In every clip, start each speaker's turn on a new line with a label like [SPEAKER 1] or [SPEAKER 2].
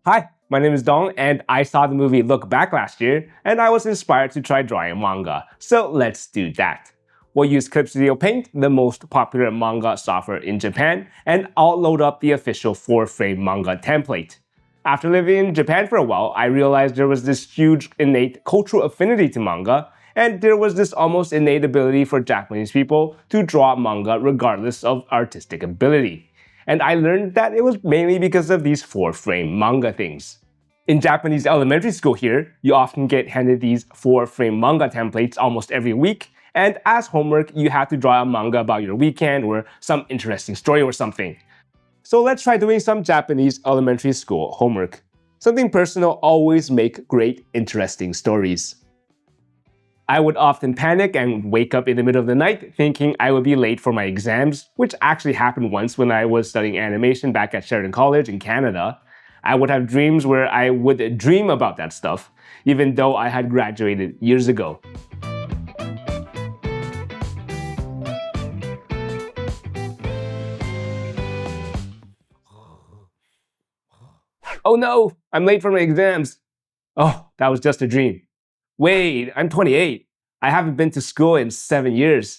[SPEAKER 1] Hi, my name is Dong, and I saw the movie Look Back last year, and I was inspired to try drawing manga. So let's do that. We'll use Clip Studio Paint, the most popular manga software in Japan, and I'll load up the official 4-frame manga template. After living in Japan for a while, I realized there was this huge innate cultural affinity to manga, and there was this almost innate ability for Japanese people to draw manga regardless of artistic ability. And I learned that it was mainly because of these 4-frame manga things. In Japanese elementary school here, you often get handed these 4-frame manga templates almost every week, and as homework, you have to draw a manga about your weekend or some interesting story or something. So let's try doing some Japanese elementary school homework. Something personal always make great, interesting stories. I would often panic and wake up in the middle of the night thinking I would be late for my exams, which actually happened once when I was studying animation back at Sheridan College in Canada. I would have dreams where I would dream about that stuff, even though I had graduated years ago. Oh no, I'm late for my exams. Oh, that was just a dream. Wait, I'm 28. I haven't been to school in 7 years.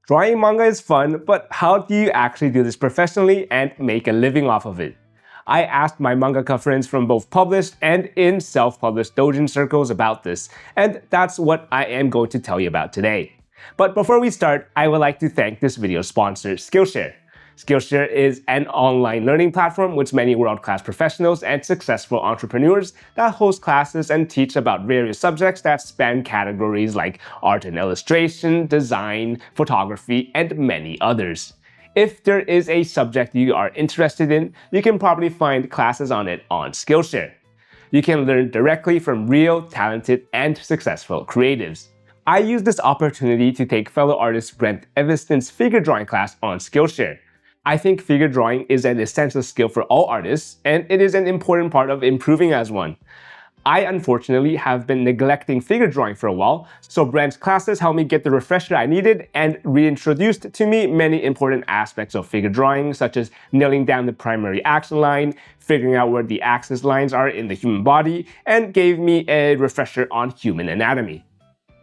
[SPEAKER 1] Drawing manga is fun, but how do you actually do this professionally and make a living off of it? I asked my mangaka friends from both published and in self-published doujin circles about this, and that's what I am going to tell you about today. But before we start, I would like to thank this video's sponsor, Skillshare. Skillshare is an online learning platform with many world-class professionals and successful entrepreneurs that host classes and teach about various subjects that span categories like art and illustration, design, photography, and many others. If there is a subject you are interested in, you can probably find classes on it on Skillshare. You can learn directly from real, talented, and successful creatives. I used this opportunity to take fellow artist Brent Eviston's figure drawing class on Skillshare. I think figure drawing is an essential skill for all artists, and it is an important part of improving as one. I unfortunately have been neglecting figure drawing for a while, so Brent's classes helped me get the refresher I needed and reintroduced to me many important aspects of figure drawing, such as nailing down the primary action line, figuring out where the axis lines are in the human body, and gave me a refresher on human anatomy.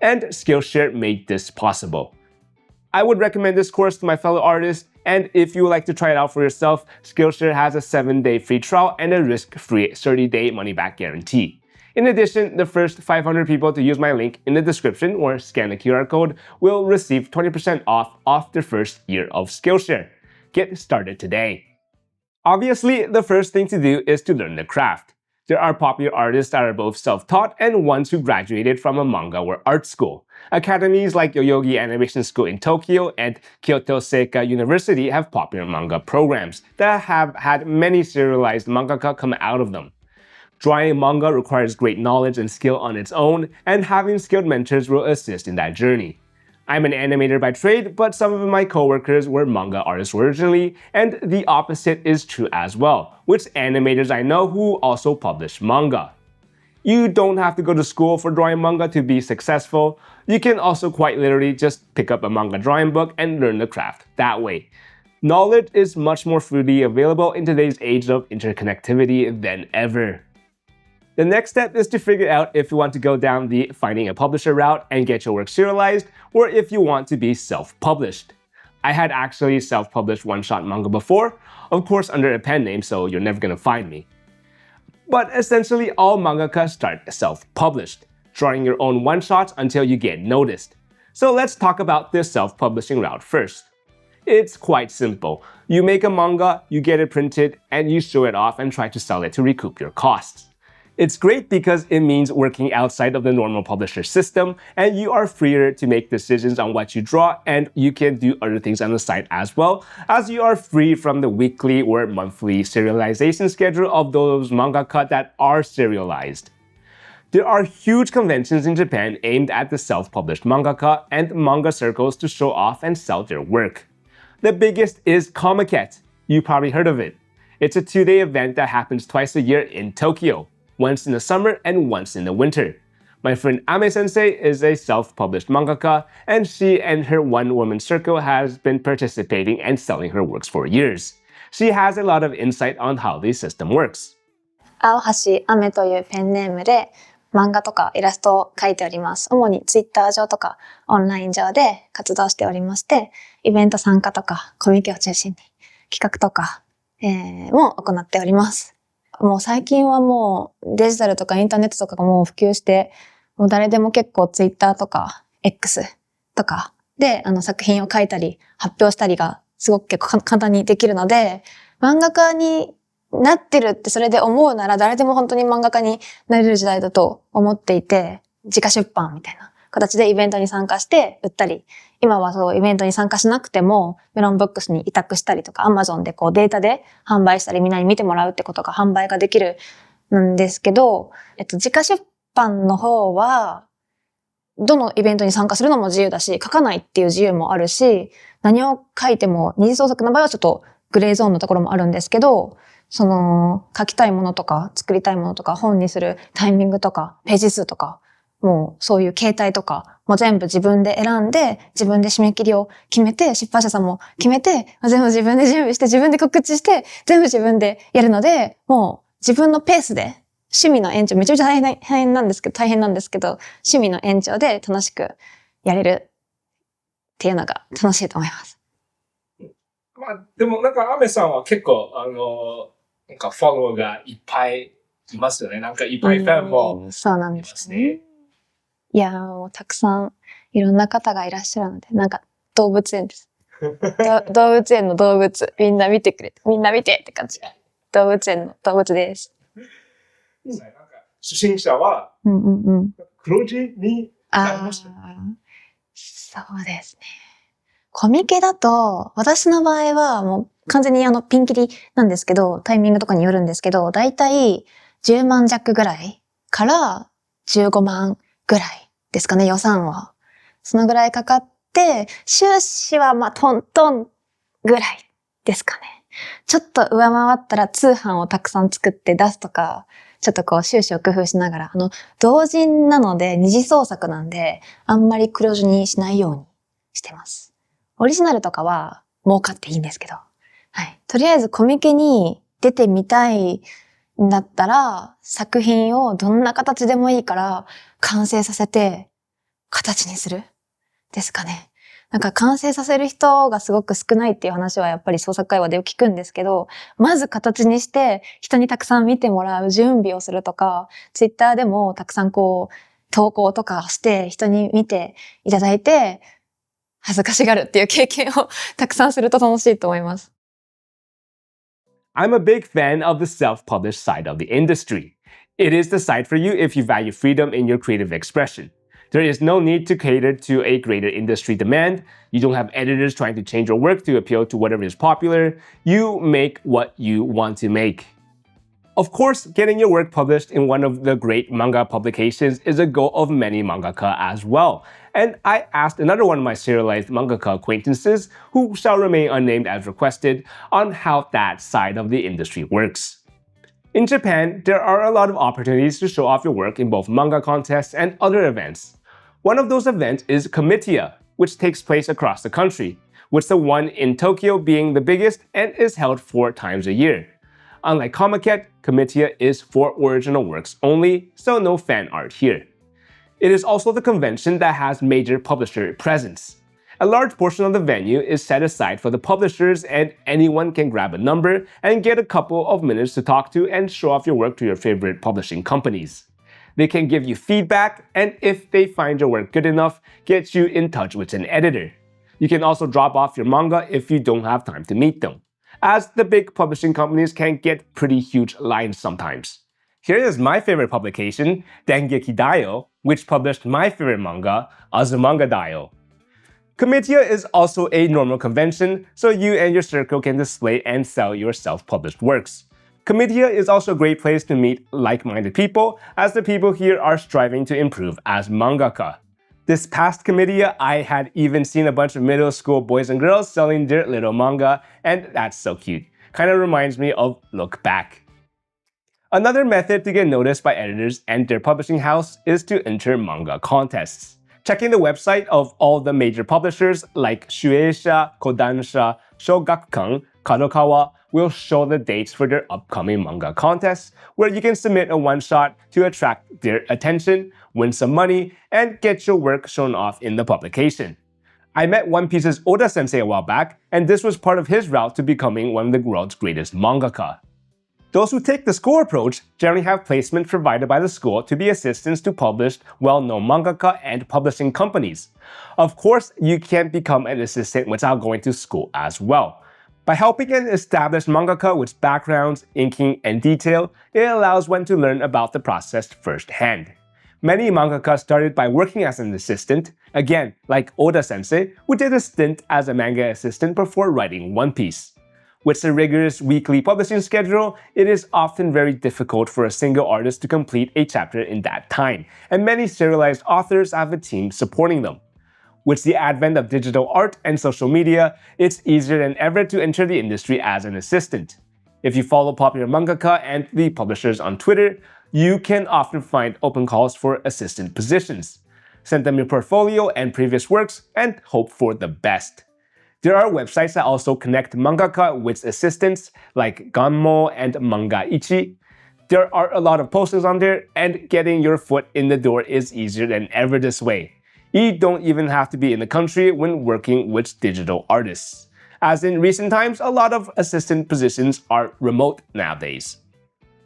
[SPEAKER 1] And Skillshare made this possible. I would recommend this course to my fellow artists, and if you would like to try it out for yourself, Skillshare has a 7-day free trial and a risk-free 30-day money-back guarantee. In addition, the first 500 people to use my link in the description or scan the QR code will receive 20% off their first year of Skillshare. Get started today. Obviously, the first thing to do is to learn the craft. There are popular artists that are both self-taught and ones who graduated from a manga or art school. Academies like Yoyogi Animation School in Tokyo and Kyoto Seika University have popular manga programs that have had many serialized mangaka come out of them. Drawing manga requires great knowledge and skill on its own, and having skilled mentors will assist in that journey. I'm an animator by trade, but some of my coworkers were manga artists originally, and the opposite is true as well, with animators I know who also publish manga. You don't have to go to school for drawing manga to be successful. You can also quite literally just pick up a manga drawing book and learn the craft that way. Knowledge is much more freely available in today's age of interconnectivity than ever. The next step is to figure out if you want to go down the finding a publisher route and get your work serialized, or if you want to be self-published. I had actually self-published one-shot manga before, of course under a pen name, so you're never gonna find me. But essentially all mangaka start self-published, drawing your own one-shots until you get noticed. So let's talk about this self-publishing route first. It's quite simple. You make a manga, you get it printed, and you show it off and try to sell it to recoup your costs. It's great because it means working outside of the normal publisher system, and you are freer to make decisions on what you draw, and you can do other things on the side as well, as you are free from the weekly or monthly serialization schedule of those mangaka that are serialized. There are huge conventions in Japan aimed at the self-published mangaka and manga circles to show off and sell their work. The biggest is Comiket. You probably heard of it. It's a 2-day event that happens twice a year in Tokyo, once in the summer and once in the winter. My friend Ame-sensei is a self-published mangaka, and she and her one-woman circle has been participating and selling her works for years. She has a lot of insight on how the system works.
[SPEAKER 2] 青橋あめというペンネームで漫画とかイラストを描いております。主にツイッター上とかオンライン上で活動しておりまして、イベント参加とかコミュニケを中心に企画とか、も行っております。もう最近はもうデジタルとかインターネットとかがもう普及して、もう誰でも結構ツイッターとか X とかで作品を書いたり発表したりがすごく結構簡単にできるので、漫画家になってるってそれで思うなら誰でも本当に漫画家になれる時代だと思っていて、自家出版みたいな形でイベントに参加して売ったり、今はそうイベントに参加しなくてもメロンブックスに委託したりとか Amazon でこうデータで販売したりみんなに見てもらうってことが販売ができるんですけど、自家出版の方はどのイベントに参加するのも自由だし、書かないっていう自由もあるし、何を書いても二次創作の場合はちょっとグレーゾーンのところもあるんですけど、その書きたいものとか作りたいものとか本にするタイミングとかページ数とかもうそういう形態とかも全部自分で選んで自分で締め切りを決めて出版社さんも決めて全部自分で準備して自分で告知して全部自分でやるので、もう自分のペースで趣味の延長めちゃめちゃ大変なんですけど趣味の延長で楽しくやれるっていうのが楽しいと思います。
[SPEAKER 1] まあでもなんかアメさんは結構なんかフォロワーがいっぱいいますよね。なんかいっぱいファンもいますね。
[SPEAKER 2] そうなんですね。いやもうたくさんいろんな方がいらっしゃるので、なんか動物園です。動物園の動物、みんな見てくれて、みんな見てって感じ。動物園の動物です。
[SPEAKER 1] なんか初心者は黒字になりました。
[SPEAKER 2] そうですね。コミケだと、私の場合はもう完全にピンキリなんですけど、タイミングとかによるんですけど、だいたい10万弱ぐらいから15万ぐらいですかね、予算は。そのぐらいかかって、収支はまあトントンぐらいですかね。ちょっと上回ったら通販をたくさん作って出すとか、ちょっとこう収支を工夫しながら、同人なので二次創作なんで、あんまり黒字にしないようにしてます。オリジナルとかは儲かっていいんですけど。はい。とりあえずコミケに出てみたいんだったら、作品をどんな形でもいいから完成させて形にするですかね。なんか完成させる人がすごく少ないっていう話はやっぱり創作会話でよく聞くんですけど、まず形にして人にたくさん見てもらう準備をするとか、ツイッターでもたくさんこう投稿とかして人に見ていただいて、恥ずかしがるっていう経験をたくさんすると楽しいと思います。
[SPEAKER 1] I'm a big fan of the self-published side of the industry. It is the site for you if you value freedom in your creative expression. There is no need to cater to a greater industry demand. You don't have editors trying to change your work to appeal to whatever is popular. You make what you want to make. Of course, getting your work published in one of the great manga publications is a goal of many mangaka as well. And I asked another one of my serialized mangaka acquaintances, who shall remain unnamed as requested, on how that side of the industry works. In Japan, there are a lot of opportunities to show off your work in both manga contests and other events. One of those events is Comitia, which takes place across the country, with the one in Tokyo being the biggest and is held 4 times a year. Unlike Comiket, Comitia is for original works only, so no fan art here. It is also the convention that has major publisher presence. A large portion of the venue is set aside for the publishers, and anyone can grab a number and get a couple of minutes to talk to and show off your work to your favorite publishing companies. They can give you feedback, and if they find your work good enough, get you in touch with an editor. You can also drop off your manga if you don't have time to meet them, as the big publishing companies can get pretty huge lines sometimes. Here is my favorite publication, Dengeki Daio, which published my favorite manga, Azumanga Daio. Comitia is also a normal convention, so you and your circle can display and sell your self-published works. Comitia is also a great place to meet like-minded people, as the people here are striving to improve as mangaka. This past Comitia, I had even seen a bunch of middle school boys and girls selling their little manga, and that's so cute. Kind of reminds me of Look Back. Another method to get noticed by editors and their publishing house is to enter manga contests. Checking the website of all the major publishers like Shueisha, Kodansha, Shogakukan, Kadokawa, will show the dates for their upcoming manga contests, where you can submit a one-shot to attract their attention, win some money, and get your work shown off in the publication. I met One Piece's Oda sensei a while back, and this was part of his route to becoming one of the world's greatest mangaka. Those who take the school approach generally have placement provided by the school to be assistants to published, well-known mangaka and publishing companies. Of course, you can't become an assistant without going to school as well. By helping an established mangaka with backgrounds, inking, and detail, it allows one to learn about the process firsthand. Many mangaka started by working as an assistant, again, like Oda sensei, who did a stint as a manga assistant before writing One Piece. With a rigorous weekly publishing schedule, it is often very difficult for a single artist to complete a chapter in that time, and many serialized authors have a team supporting them. With the advent of digital art and social media, it's easier than ever to enter the industry as an assistant. If you follow popular mangaka and the publishers on Twitter, you can often find open calls for assistant positions. Send them your portfolio and previous works and hope for the best. There are websites that also connect mangaka with assistants like Ganmo and Mangaichi. There are a lot of postings on there, and getting your foot in the door is easier than ever this way. You don't even have to be in the country when working with digital artists. As in recent times, a lot of assistant positions are remote nowadays.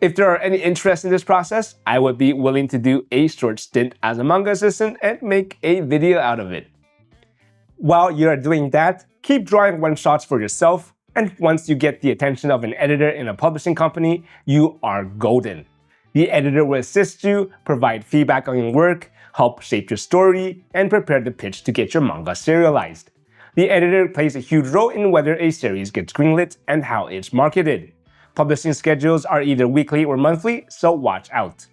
[SPEAKER 1] If there are any interest in this process, I would be willing to do a short stint as a manga assistant and make a video out of it. While you are doing that, keep drawing one-shots for yourself, and once you get the attention of an editor in a publishing company, you are golden. The editor will assist you, provide feedback on your work, help shape your story, and prepare the pitch to get your manga serialized. The editor plays a huge role in whether a series gets greenlit and how it's marketed. Publishing schedules are either weekly or monthly, so watch out.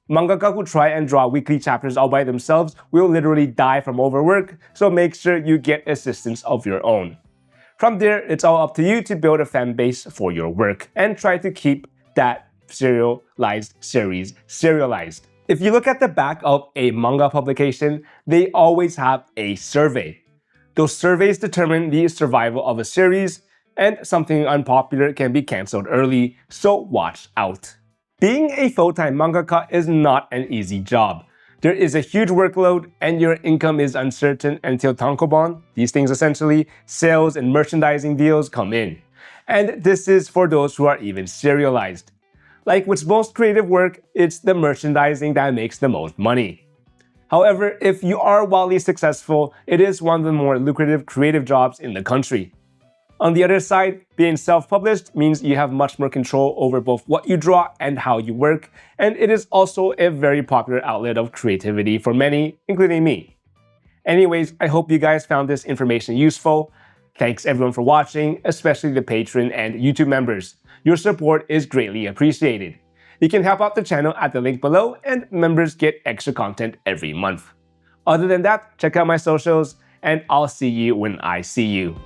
[SPEAKER 1] Mangaka who try and draw weekly chapters all by themselves will literally die from overwork, so make sure you get assistance of your own. From there, it's all up to you to build a fan base for your work and try to keep that serialized series serialized. If you look at the back of a manga publication, they always have a survey. Those surveys determine the survival of a series, and something unpopular can be cancelled early, so watch out. Being a full-time mangaka is not an easy job. There is a huge workload, and your income is uncertain until tankobon, these things essentially, sales and merchandising deals come in. And this is for those who are even serialized. Like with most creative work, it's the merchandising that makes the most money. However, if you are wildly successful, it is one of the more lucrative creative jobs in the country. On the other side, being self-published means you have much more control over both what you draw and how you work, and it is also a very popular outlet of creativity for many, including me. Anyways, I hope you guys found this information useful. Thanks everyone for watching, especially the Patreon and YouTube members. Your support is greatly appreciated. You can help out the channel at the link below, and members get extra content every month. Other than that, check out my socials, and I'll see you when I see you.